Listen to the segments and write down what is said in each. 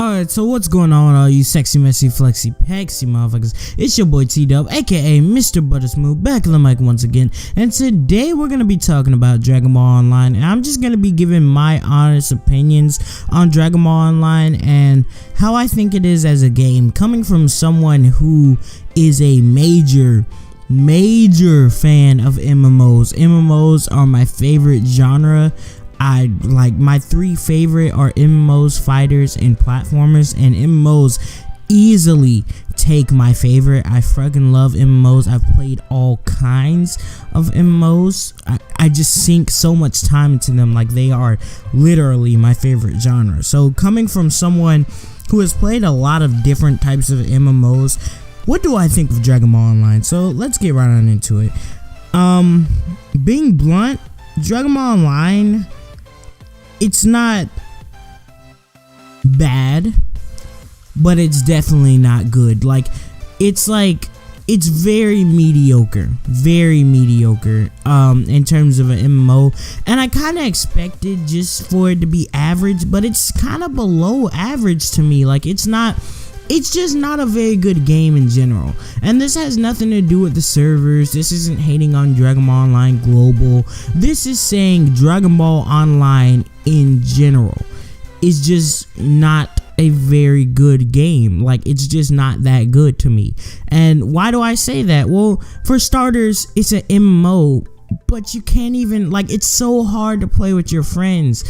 Alright, so what's going on, all you sexy, messy, flexy, pexy motherfuckers? It's your boy T-Dub, aka Mr. Buttersmooth, back on the mic once again. And today we're going to be talking about Dragon Ball Online. And I'm just going to be giving my honest opinions on Dragon Ball Online and how I think it is as a game. Coming from someone who is a major fan of MMOs. MMOs are my favorite genre. I like my three favorite are MMOs, fighters, and platformers, and MMOs easily take my favorite. I fucking love MMOs. I've played all kinds of MMOs. I just sink so much time into them, like they are literally my favorite genre. So coming from someone who has played a lot of different types of MMOs, what do I think of Dragon Ball Online? So let's get right on into it. Being blunt, Dragon Ball Online, it's not bad, but it's definitely not good. It's very mediocre in terms of an MMO, and I kind of expected just for it to be average, but it's kind of below average to me. It's just not a very good game in general. And this has nothing to do with the servers. This isn't hating on Dragon Ball Online Global. This is saying Dragon Ball Online in general is just not a very good game. It's just not that good to me. And why do I say that? Well, for starters, it's an MMO, but you can't even, it's so hard to play with your friends.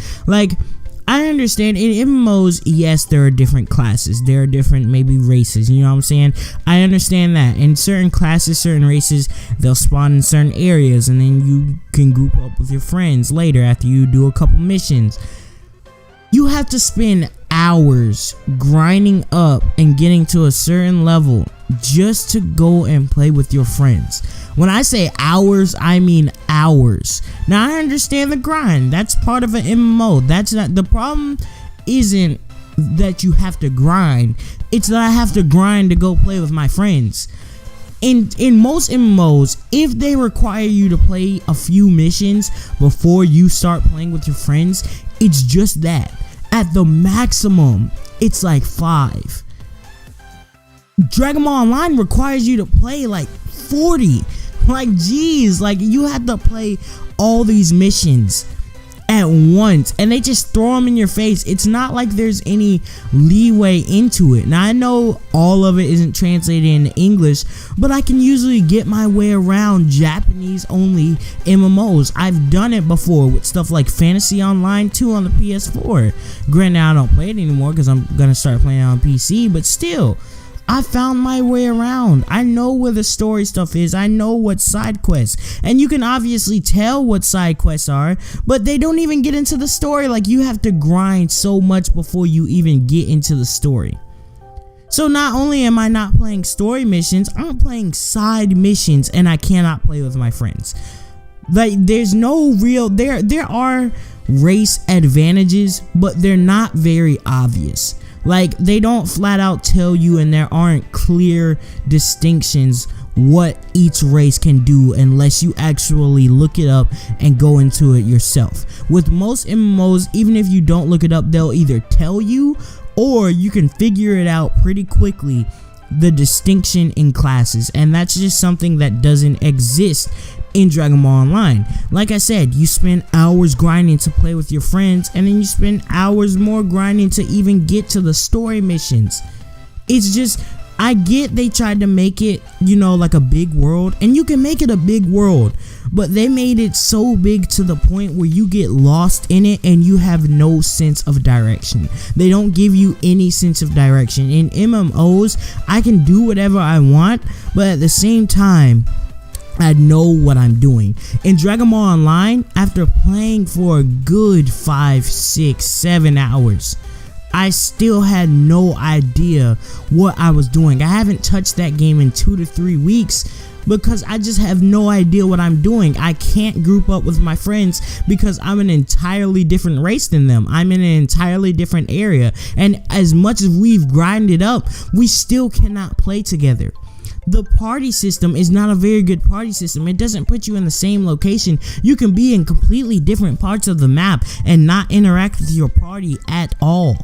I understand in MMOs, yes, there are different classes, there are different maybe races, you know what I'm saying? I understand that. In certain classes, certain races, they'll spawn in certain areas, and then you can group up with your friends later after you do a couple missions. You have to spend hours grinding up and getting to a certain level just to go and play with your friends. When I say hours, I mean hours. Now I understand the grind. That's part of an MMO. That's not the problem. Isn't that you have to grind. It's that I have to grind to go play with my friends. In most MMOs, if they require you to play a few missions before you start playing with your friends, it's just that. At the maximum, it's 5. Dragon Ball Online requires you to play 40. Geez, you have to play all these missions at once, and they just throw them in your face. It's not like there's any leeway into it. Now I know all of it isn't translated into English, but I can usually get my way around Japanese only MMOs. I've done it before with stuff like Fantasy Online 2 on the PS4. Granted, I don't play it anymore because I'm gonna start playing it on PC, but still, I found my way around. I know where the story stuff is. I know what side quests. And you can obviously tell what side quests are, but they don't even get into the story. You have to grind so much before you even get into the story. So not only am I not playing story missions, I'm playing side missions, and I cannot play with my friends. There's no real, there are race advantages, but they're not very obvious. They don't flat out tell you, and there aren't clear distinctions what each race can do unless you actually look it up and go into it yourself. With most MMOs, even if you don't look it up, they'll either tell you or you can figure it out pretty quickly, the distinction in classes, and that's just something that doesn't exist in Dragon Ball Online. Like I said, you spend hours grinding to play with your friends, and then you spend hours more grinding to even get to the story missions. It's just, I get they tried to make it, a big world, and you can make it a big world, but they made it so big to the point where you get lost in it and you have no sense of direction. They don't give you any sense of direction. In MMOs, I can do whatever I want, but at the same time, I know what I'm doing. In Dragon Ball Online, after playing for a good 5, 6, 7 hours, I still had no idea what I was doing. I haven't touched that game in 2 to 3 weeks because I just have no idea what I'm doing. I can't group up with my friends because I'm an entirely different race than them. I'm in an entirely different area, and as much as we've grinded up, we still cannot play together. The party system is not a very good party system. It doesn't put you in the same location. You can be in completely different parts of the map and not interact with your party at all.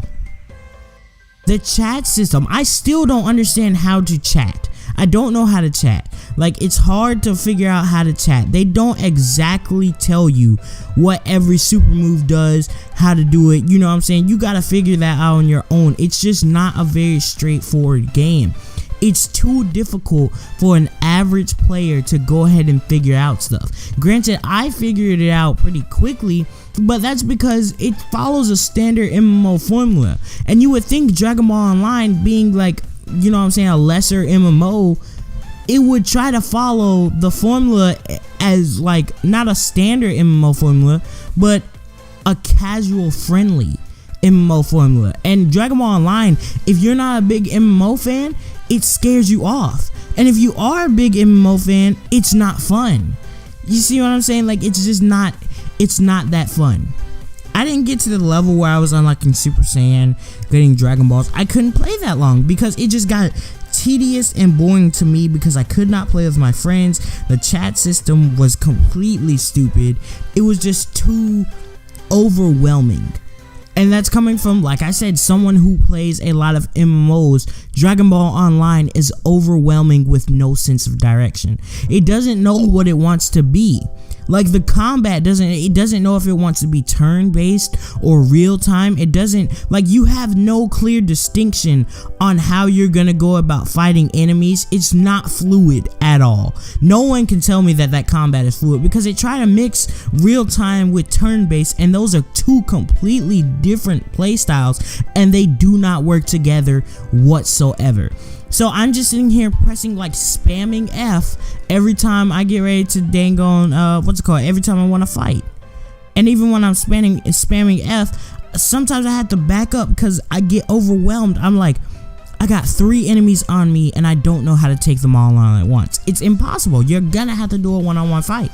The chat system, I still don't understand how to chat. I don't know how to chat. Like, it's hard to figure out how to chat. They don't exactly tell you what every super move does, how to do it. You know what I'm saying? You gotta figure that out on your own. It's just not a very straightforward game. It's too difficult for an average player to go ahead and figure out stuff. Granted, I figured it out pretty quickly, but that's because it follows a standard MMO formula. And you would think Dragon Ball Online, being like, you know what I'm saying, a lesser MMO, it would try to follow the formula as like not a standard MMO formula, but a casual friendly MMO formula. And Dragon Ball Online, if you're not a big MMO fan, it scares you off. And if you are a big MMO fan, it's not fun. You see what I'm saying? Like, it's just not, it's not that fun. I didn't get to the level where I was unlocking Super Saiyan, getting Dragon Balls. I couldn't play that long because it just got tedious and boring to me because I could not play with my friends. The chat system was completely stupid. It was just too overwhelming. And that's coming from, like I said, someone who plays a lot of MMOs. Dragon Ball Online is overwhelming with no sense of direction. It doesn't know what it wants to be. Like, the combat doesn't know if it wants to be turn-based or real-time. It doesn't, like, you have no clear distinction on how you're gonna go about fighting enemies. It's not fluid at all. No one can tell me that that combat is fluid because they try to mix real-time with turn-based, and those are two completely different playstyles, and they do not work together whatsoever. So I'm just sitting here pressing, like, spamming F every time I get ready to dang on, every time I want to fight. And even when I'm spamming F, sometimes I have to back up because I get overwhelmed. I'm like, I got 3 enemies on me and I don't know how to take them all on at once. It's impossible. You're gonna have to do a one-on-one fight.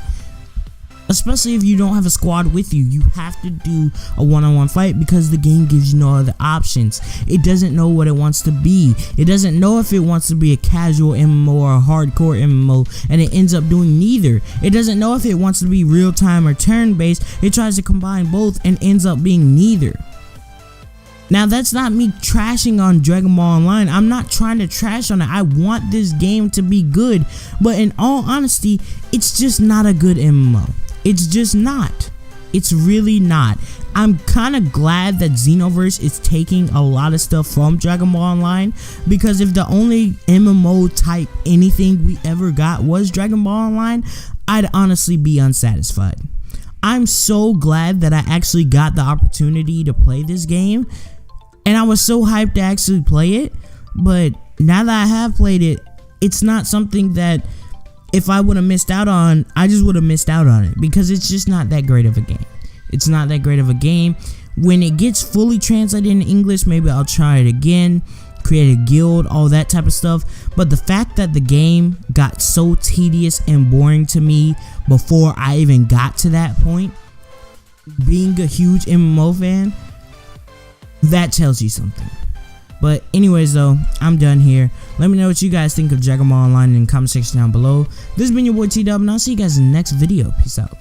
Especially if you don't have a squad with you, you have to do a one-on-one fight because the game gives you no other options. It doesn't know what it wants to be. It doesn't know if it wants to be a casual MMO or a hardcore MMO, and it ends up doing neither. It doesn't know if it wants to be real-time or turn-based. It tries to combine both and ends up being neither. Now, that's not me trashing on Dragon Ball Online. I'm not trying to trash on it. I want this game to be good, but in all honesty, it's just not a good MMO. It's just not. It's really not. I'm kind of glad that Xenoverse is taking a lot of stuff from Dragon Ball Online, because if the only MMO type anything we ever got was Dragon Ball Online, I'd honestly be unsatisfied. I'm so glad that I actually got the opportunity to play this game, and I was so hyped to actually play it, but now that I have played it, it's not something that if I would have missed out on, I just would have missed out on it, because it's just not that great of a game. It's not that great of a game. When it gets fully translated in English, maybe I'll try it again, create a guild, all that type of stuff. But the fact that the game got so tedious and boring to me before I even got to that point, being a huge MMO fan, that tells you something. But anyways though, I'm done here. Let me know what you guys think of Dragon Ball Online in the comment section down below. This has been your boy T-Dub, and I'll see you guys in the next video. Peace out.